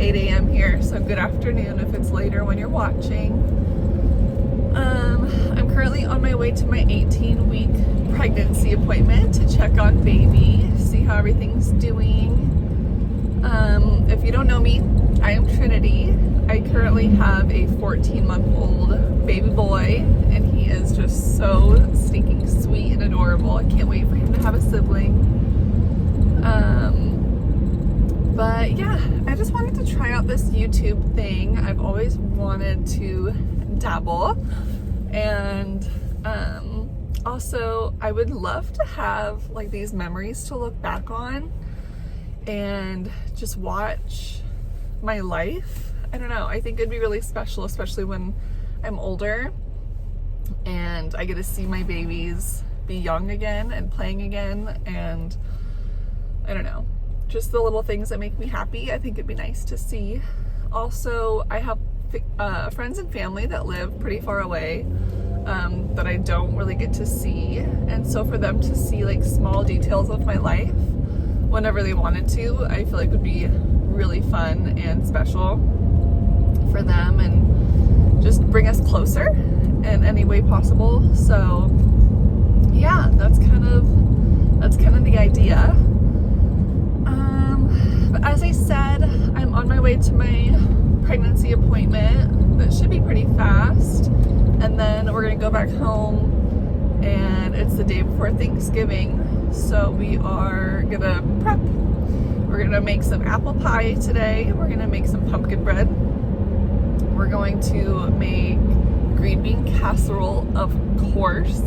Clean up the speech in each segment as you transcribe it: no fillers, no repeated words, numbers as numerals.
8 a.m. here, so good afternoon if it's later when you're watching. I'm currently on my way to my 18-week pregnancy appointment to check on baby, see how everything's doing. If you don't know me, I am Trinity. I currently have a 14-month-old baby boy, and he is just so stinking sweet and adorable. I can't wait for him to have a sibling. But yeah, I just wanted to try out this YouTube thing. I've always wanted to dabble, and also I would love to have like these memories to look back on and just watch my life. I don't know, I think it'd be really special, especially when I'm older and I get to see my babies be young again and playing again, and I don't know, just the little things that make me happy. I think it'd be nice to see. Also, I have friends and family that live pretty far away that I don't really get to see, and so for them to see like small details of my life whenever they wanted to, I feel like would be really fun and special for them, and just bring us closer in any way possible. So yeah, that's kind of the idea. But as I said, I'm on my way to my pregnancy appointment. That should be pretty fast, and then we're gonna go back home, and it's the day before Thanksgiving, so we are gonna prep. We're gonna make some apple pie today. We're gonna make some pumpkin bread. We're going to make green bean casserole, of course,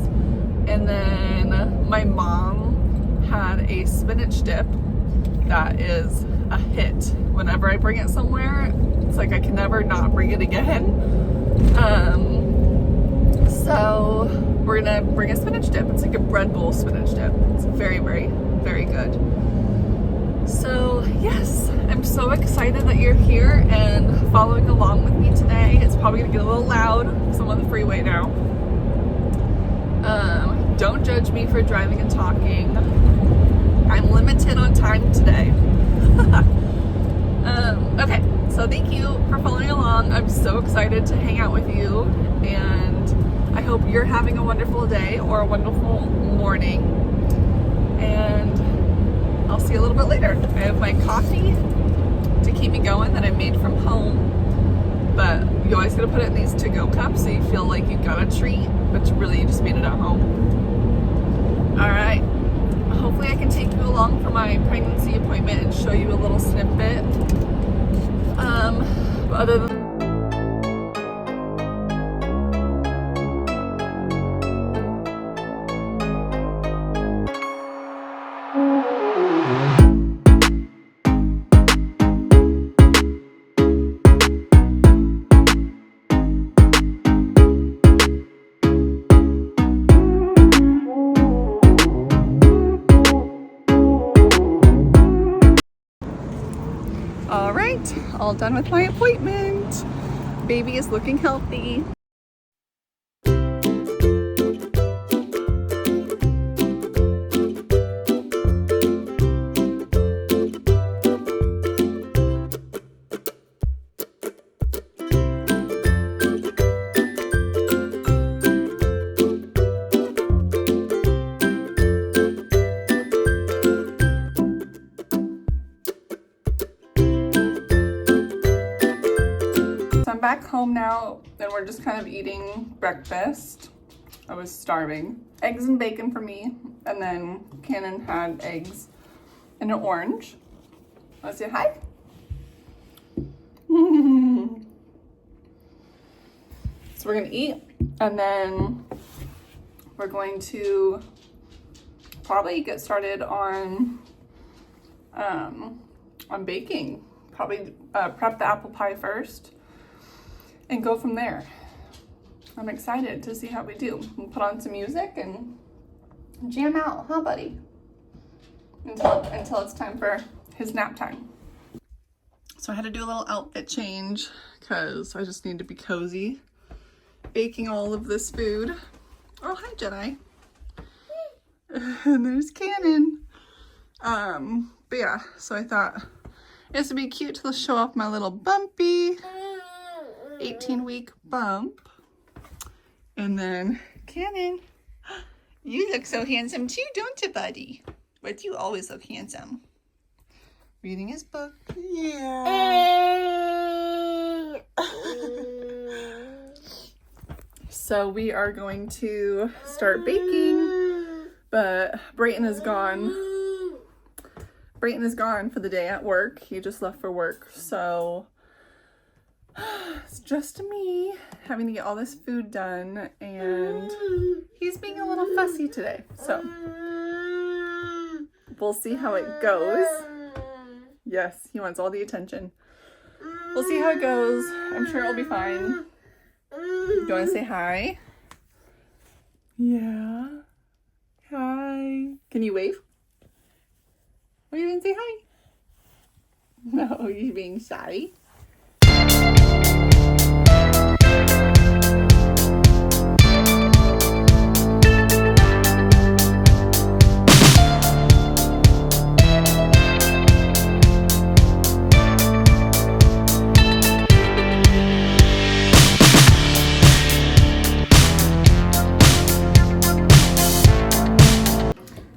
and then my mom had a spinach dip that is a hit. Whenever I bring it somewhere, it's like I can never not bring it again. So we're gonna bring a spinach dip. It's like a bread bowl spinach dip. It's very, very, very good. So yes, I'm so excited that you're here and following along with me today. It's probably gonna get a little loud because I'm on the freeway now. Don't judge me for driving and talking. I'm limited on time today. Okay, so thank you for following along. I'm so excited to hang out with you, and I hope you're having a wonderful day or a wonderful morning, and I'll see you a little bit later. I have my coffee to keep me going that I made from home, but you always gotta put it in these to-go cups so you feel like you got a treat, but really you just made it at home. All right. Hopefully I can take you along for my pregnancy appointment and show you a little snippet. Other than all right, all done with my appointment. Baby is looking healthy. I'm back home now, and we're just kind of eating breakfast. I was starving. Eggs and bacon for me, and then Cannon had eggs and an orange. Wanna say hi? So we're gonna eat, and then we're going to probably get started on baking. Probably prep the apple pie first and go from there. I'm excited to see how we do. We'll put on some music and jam out, huh, buddy? Until it's time for his nap time. So I had to do a little outfit change because I just need to be cozy baking all of this food. Oh, hi, Jedi. And there's Cannon. But yeah, so I thought This would be cute to show off my little bumpy 18-week bump. And then Cannon, you look so handsome too, don't you, buddy? But you always look handsome. Reading his book. Yeah. So we are going to start baking, but Brayton is gone. Brayton is gone for the day at work. He just left for work, so it's just me having to get all this food done, and he's being a little fussy today, so we'll see how it goes. Yes, he wants all the attention. We'll see how it goes. I'm sure it'll be fine. Do you want to say hi? Yeah. Hi. Can you wave? Or you didn't say hi? No, you're being shy.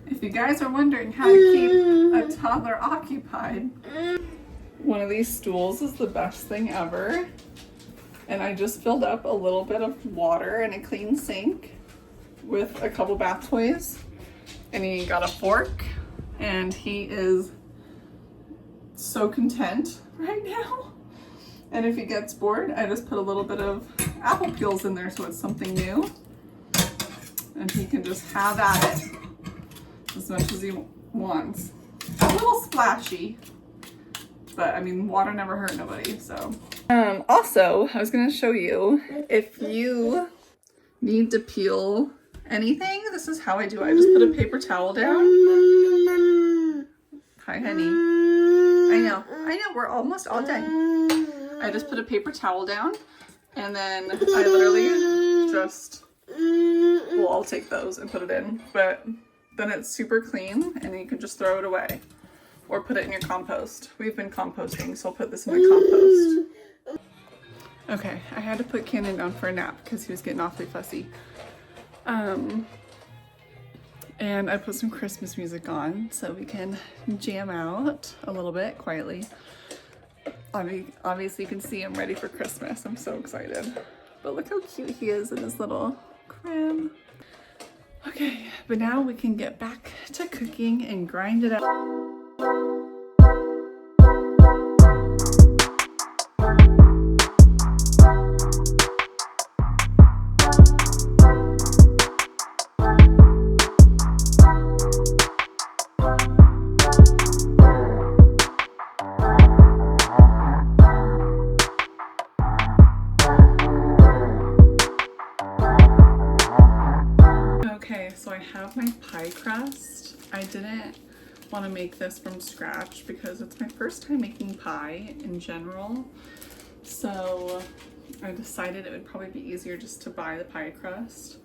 If you guys are wondering how to keep a toddler occupied, one of these stools is the best thing ever. And I just filled up a little bit of water and a clean sink with a couple bath toys. And he got a fork, and he is so content right now. And if he gets bored, I just put a little bit of apple peels in there so it's something new. And he can just have at it as much as he wants. A little splashy, but I mean, water never hurt nobody, so. Also, I was gonna show you, if you need to peel anything, this is how I do it. I just put a paper towel down. Hi, honey. I know, we're almost all done. I just put a paper towel down, and then I literally just, well, I'll take those and put it in, but then it's super clean, and you can just throw it away or put it in your compost. We've been composting, so I'll put this in my compost. Okay, I had to put Cannon down for a nap because he was getting awfully fussy. And I put some Christmas music on so we can jam out a little bit quietly. Obviously you can see I'm ready for Christmas. I'm so excited. But look how cute he is in his little crib. Okay, but now we can get back to cooking and grind it up. So I have my pie crust. I didn't want to make this from scratch because it's my first time making pie in general. So I decided it would probably be easier just to buy the pie crust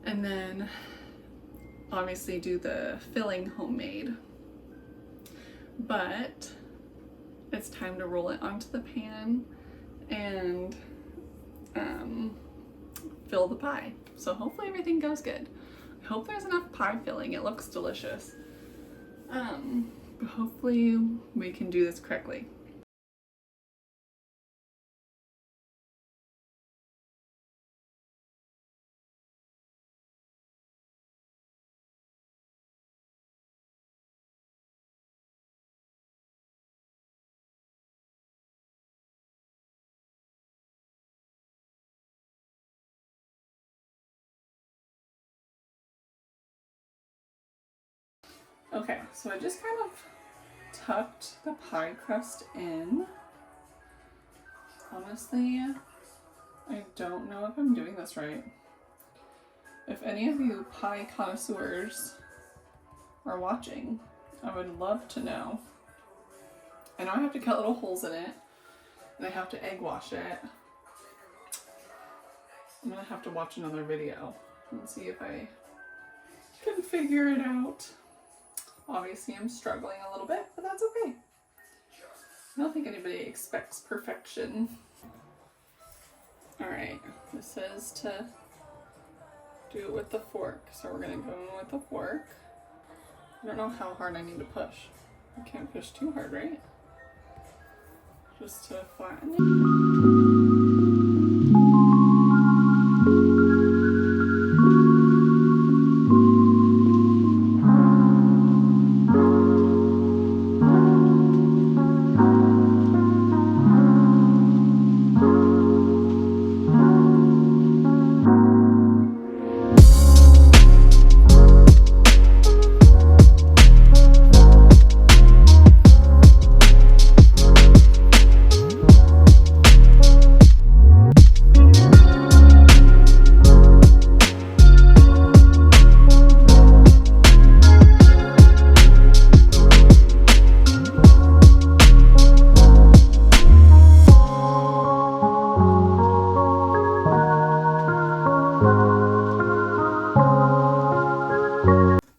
and then obviously do the filling homemade. But it's time to roll it onto the pan and fill the pie. So hopefully everything goes good. I hope there's enough pie filling. It looks delicious. But hopefully we can do this correctly. Okay, so I just kind of tucked the pie crust in. Honestly, I don't know if I'm doing this right. If any of you pie connoisseurs are watching, I would love to know. I know I have to cut little holes in it, and I have to egg wash it. I'm gonna have to watch another video and see if I figure it out. Obviously I'm struggling a little bit, but that's okay. don't think anybody expects perfection. All right, this says to do it with the fork, so we're gonna go in with the fork. I don't know how hard I need to push. I can't push too hard, right? Just to flatten it.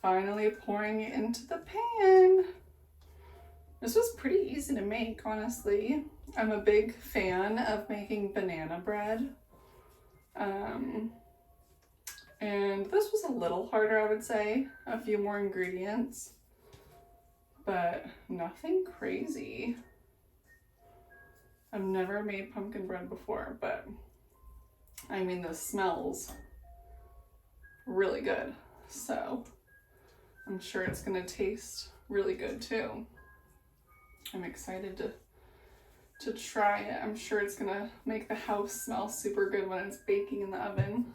Finally pouring it into the pan. This was pretty easy to make, honestly. I'm a big fan of making banana bread. And this was a little harder, I would say. A few more ingredients, but nothing crazy. I've never made pumpkin bread before, but I mean, this smells really good. So I'm sure it's gonna taste really good too. I'm excited to try it. I'm sure it's gonna make the house smell super good when it's baking in the oven.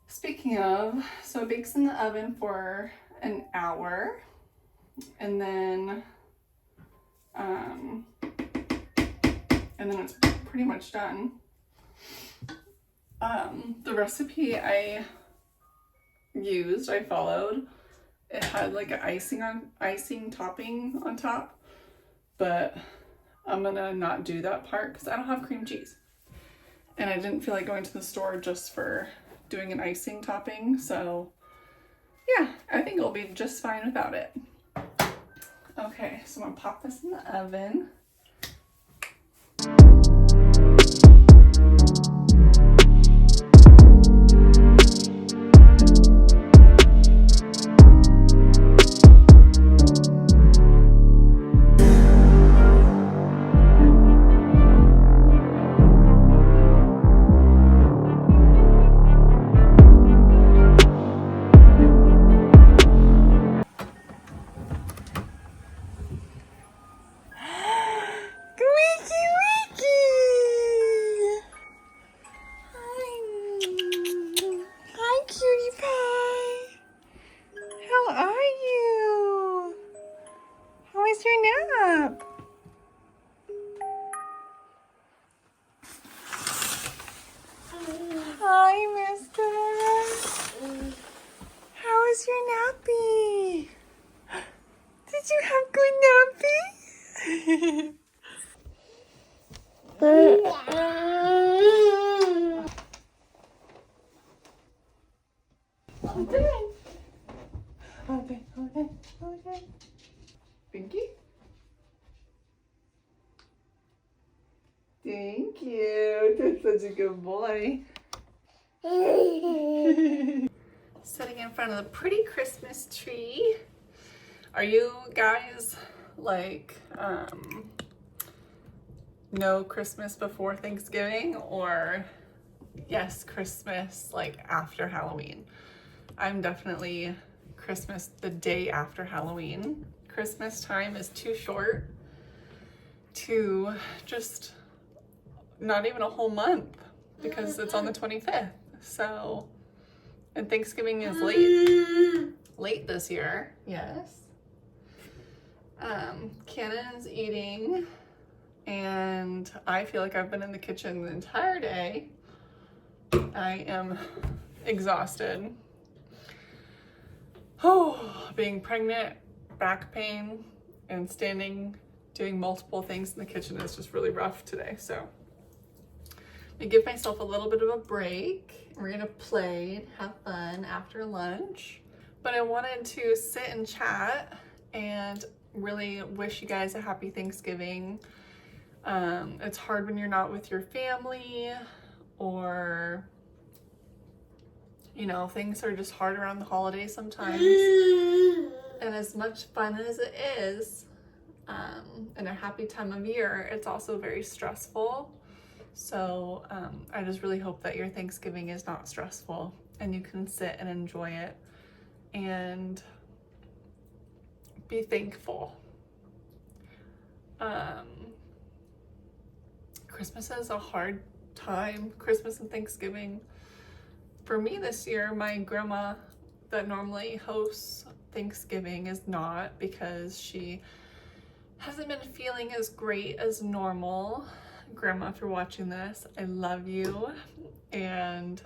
Speaking of, so it bakes in the oven for an hour, and then it's pretty much done. The recipe I followed, it had like an icing topping on top, but I'm gonna not do that part because I don't have cream cheese, and I didn't feel like going to the store just for doing an icing topping. So yeah, I think it'll be just fine without it. Okay, so I'm gonna pop this in the oven. Okay. Pinky? Thank you. That's such a good boy. Sitting in front of the pretty Christmas tree. Are you guys like no Christmas before Thanksgiving, or yes, Christmas like after Halloween? I'm definitely Christmas the day after Halloween. Christmas time is too short to just not even a whole month because it's on the 25th. So, and Thanksgiving is late this year. Yes. Cannon's eating, and I feel like I've been in the kitchen the entire day. I am exhausted. Oh, being pregnant, back pain, and doing multiple things in the kitchen is just really rough today. So I give myself a little bit of a break. We're gonna play and have fun after lunch. But I wanted to sit and chat and really wish you guys a happy Thanksgiving. It's hard when you're not with your family, or you know, things are just hard around the holidays sometimes. And as much fun as it is, and a happy time of year, it's also very stressful. So I just really hope that your Thanksgiving is not stressful and you can sit and enjoy it and be thankful. Christmas is a hard time, Christmas and Thanksgiving. For me this year, my grandma that normally hosts Thanksgiving is not, because she hasn't been feeling as great as normal. Grandma, if you're watching this, I love you. And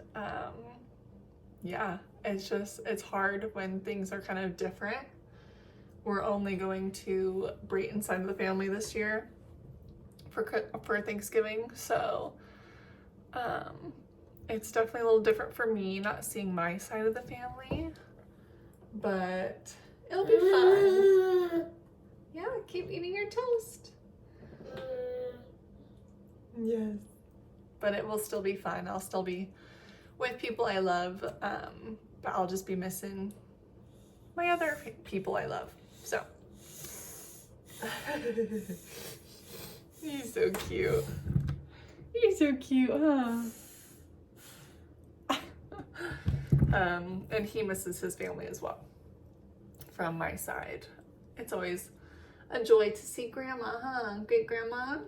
yeah, it's hard when things are kind of different. We're only going to Brayton's side of the family this year for Thanksgiving, so it's definitely a little different for me not seeing my side of the family, but it'll be fun. Yeah, keep eating your toast. Yes. But it will still be fun. I'll still be with people I love, but I'll just be missing my other people I love. So. He's so cute. He's so cute, huh? And he misses his family as well from my side. It's always a joy to see grandma, huh? Great grandma.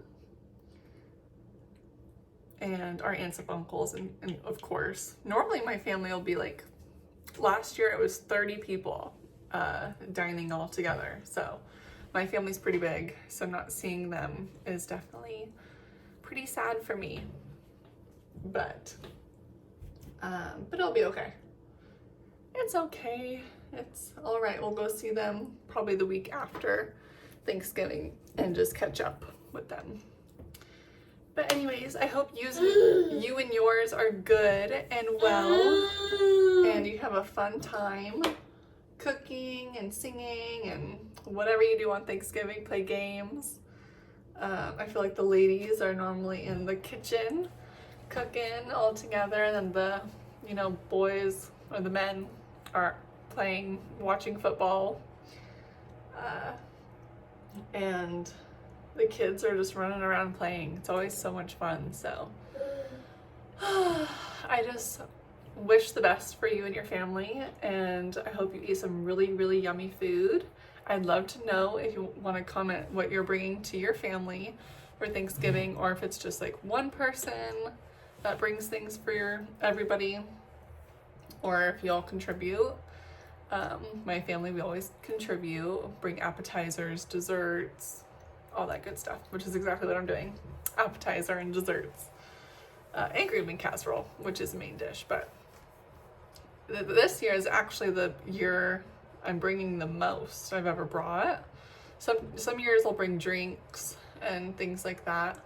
And our aunts and uncles, and of course, normally my family will be like, last year it was 30 people dining all together. So my family's pretty big, so not seeing them is definitely pretty sad for me. But it'll be okay. It's okay. It's all right. We'll go see them probably the week after Thanksgiving and just catch up with them. But anyways, I hope you and yours are good and well, and you have a fun time cooking and singing and whatever you do on Thanksgiving, play games. I feel like the ladies are normally in the kitchen cooking all together, and then the boys or the men are playing, watching football, and the kids are just running around playing. It's always so much fun. So I just wish the best for you and your family, and I hope you eat some really, really yummy food. I'd love to know if you want to comment what you're bringing to your family for Thanksgiving, or if it's just like one person that brings things for everybody, or if you all contribute. My family, we always contribute, bring appetizers, desserts, all that good stuff, which is exactly what I'm doing. Appetizer and desserts. And green bean casserole, which is the main dish. But this year is actually the year I'm bringing the most I've ever brought. Some years I'll bring drinks and things like that.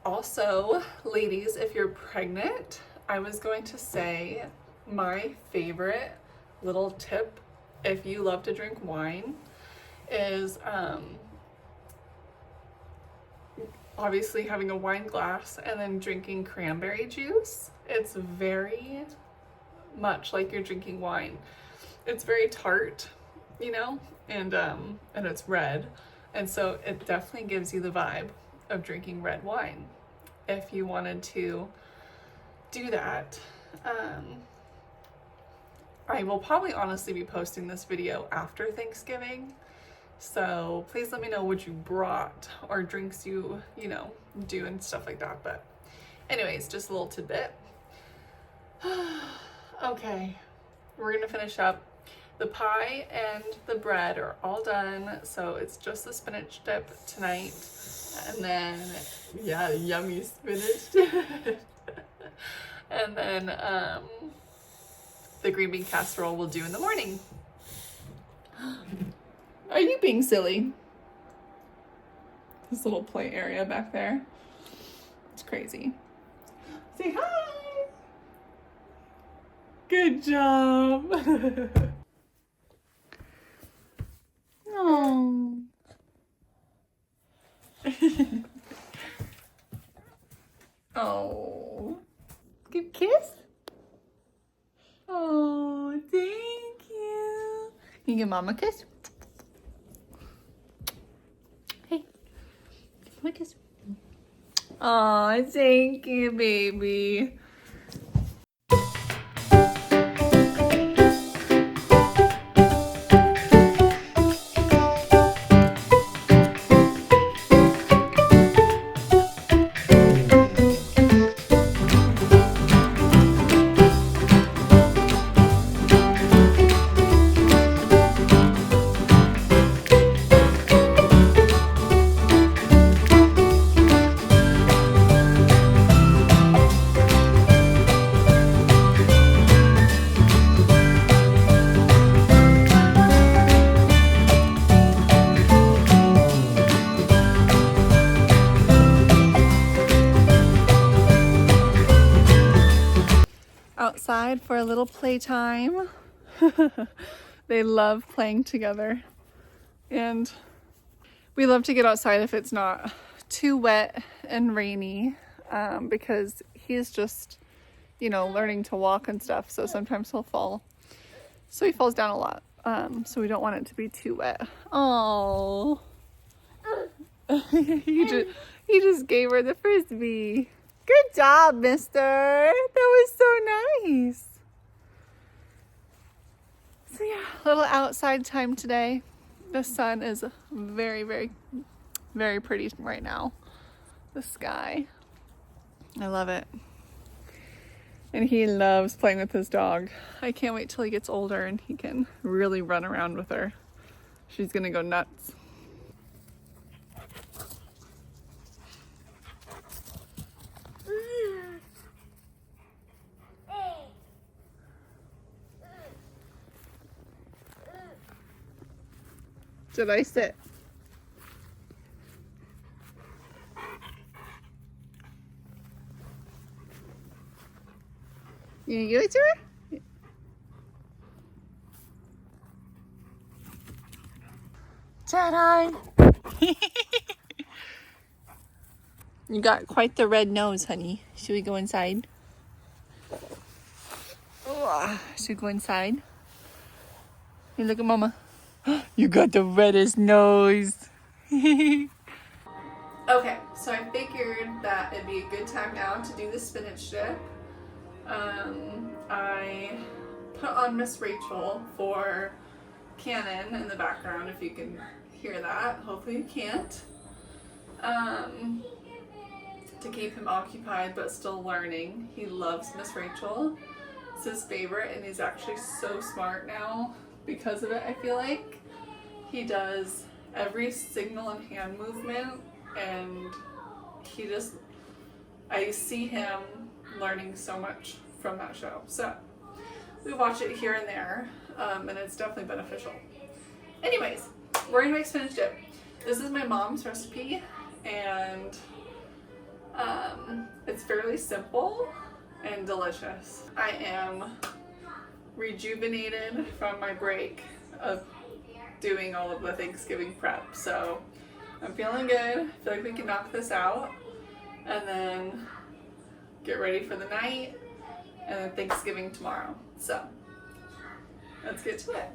Also, ladies, if you're pregnant, I was going to say my favorite little tip, if you love to drink wine, is obviously having a wine glass and then drinking cranberry juice. It's very much like you're drinking wine. It's very tart, and it's red, and so it definitely gives you the vibe of drinking red wine if you wanted to do that. I will probably honestly be posting this video after Thanksgiving, so please let me know what you brought or drinks you do and stuff like that. But anyways, just a little tidbit. Okay, we're gonna finish up. The pie and the bread are all done, so it's just the spinach dip tonight, and then yummy spinach dip. And then the green bean casserole we'll do in the morning. Are you being silly? This little play area back there. It's crazy. Say hi. Good job. Oh. Oh. Good kiss? Oh, thank you. Can you give Mama a kiss? Hey, Mama a kiss. Oh, thank you, baby. Outside for a little playtime. They love playing together, and we love to get outside if it's not too wet and rainy, because he's just, you know, learning to walk and stuff, so sometimes he'll fall. So he falls down a lot, so we don't want it to be too wet. Oh, he just gave her the frisbee. Good job, mister. That was so nice. So yeah, a little outside time today. The sun is very, very, very pretty right now. The sky. I love it. And he loves playing with his dog. I can't wait till he gets older and he can really run around with her. She's gonna go nuts. Should I sit? You gonna give it to her? Ta-da! You got quite the red nose, honey. Should we go inside? Should we go inside? Hey, look at Mama. You got the reddest nose. Okay, so I figured that it'd be a good time now to do the spinach dip. I put on Miss Rachel for Canon in the background, if you can hear that. Hopefully you can't. To keep him occupied but still learning. He loves Miss Rachel. It's his favorite, and he's actually so smart now because of it. I feel like he does every signal and hand movement, and I see him learning so much from that show. So we watch it here and there, and it's definitely beneficial. Anyways, we're gonna make spinach dip. This is my mom's recipe, and it's fairly simple and delicious. I am rejuvenated from my break of doing all of the Thanksgiving prep, so I'm feeling good. I feel like we can knock this out and then get ready for the night and then Thanksgiving tomorrow. So let's get to it.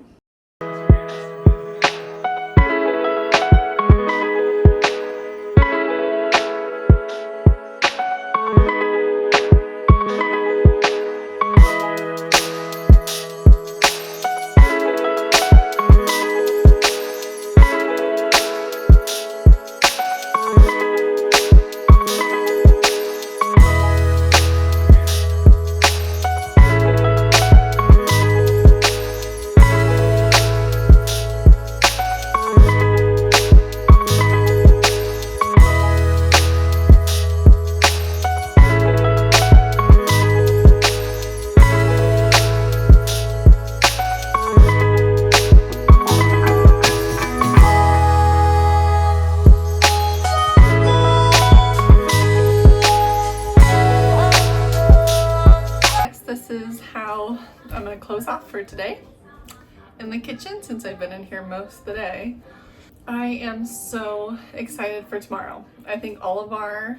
This is how I'm going to close off for today. in the kitchen since I've been in here most of the day. I am so excited for tomorrow. I think all of our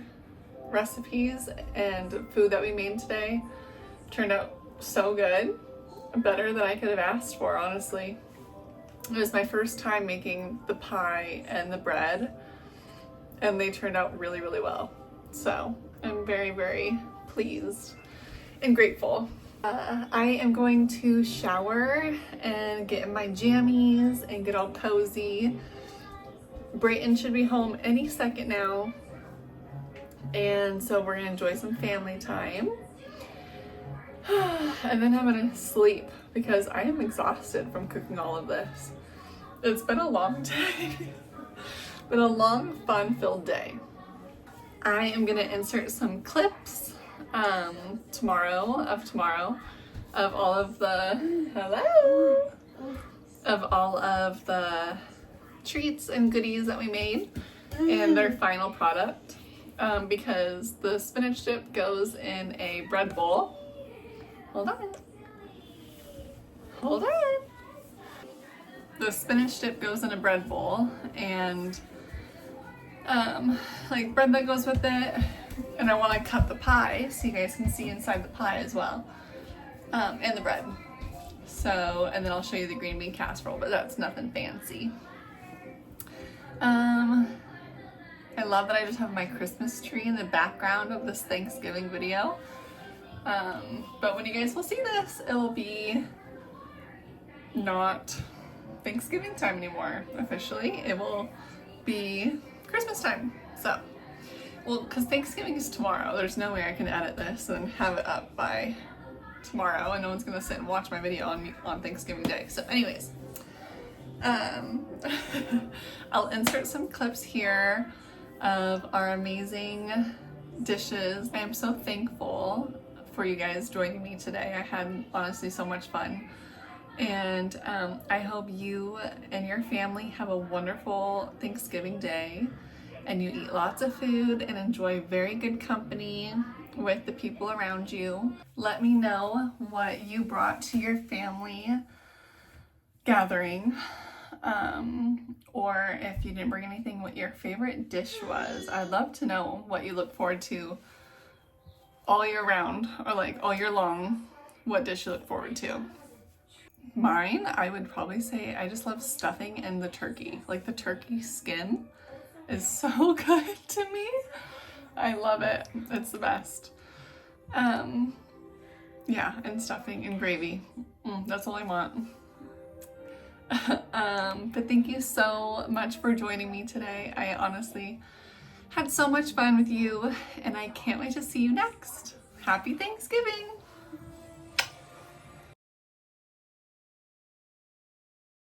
recipes and food that we made today turned out so good. Better than I could have asked for, honestly. It was my first time making the pie and the bread, and they turned out really, really well. So I'm very, very pleased and grateful. I am going to shower and get in my jammies and get all cozy. Brayton should be home any second now, and so we're gonna enjoy some family time. And then I'm gonna sleep because I am exhausted from cooking all of this. It's been a long day, been a long, fun-filled day. I am gonna insert some clips tomorrow of all of the treats and goodies that we made and their final product, because the spinach dip goes in a bread bowl. Hold on. The spinach dip goes in a bread bowl, and like bread that goes with it, and I want to cut the pie so you guys can see inside the pie as well, and the bread. So, and then I'll show you the green bean casserole, but that's nothing fancy. I love that I just have my Christmas tree in the background of this Thanksgiving video. But when you guys will see this, it'll be not Thanksgiving time anymore, officially. It will be Christmas time. So, well, because Thanksgiving is tomorrow, there's no way I can edit this and have it up by tomorrow, and no one's gonna sit and watch my video on Thanksgiving Day. So anyways, I'll insert some clips here of our amazing dishes. I am so thankful for you guys joining me today. I had honestly so much fun, and I hope you and your family have a wonderful Thanksgiving day, and you eat lots of food and enjoy very good company with the people around you. Let me know what you brought to your family gathering, or if you didn't bring anything, what your favorite dish was. I'd love to know what you look forward to all year round, or like all year long, what dish you look forward to. Mine, I would probably say I just love stuffing and the turkey. Like the turkey skin is so good to me. I love it. It's the best. Yeah, and stuffing and gravy. That's all I want. But thank you so much for joining me today. I honestly had so much fun with you, and I can't wait to see you next. Happy Thanksgiving!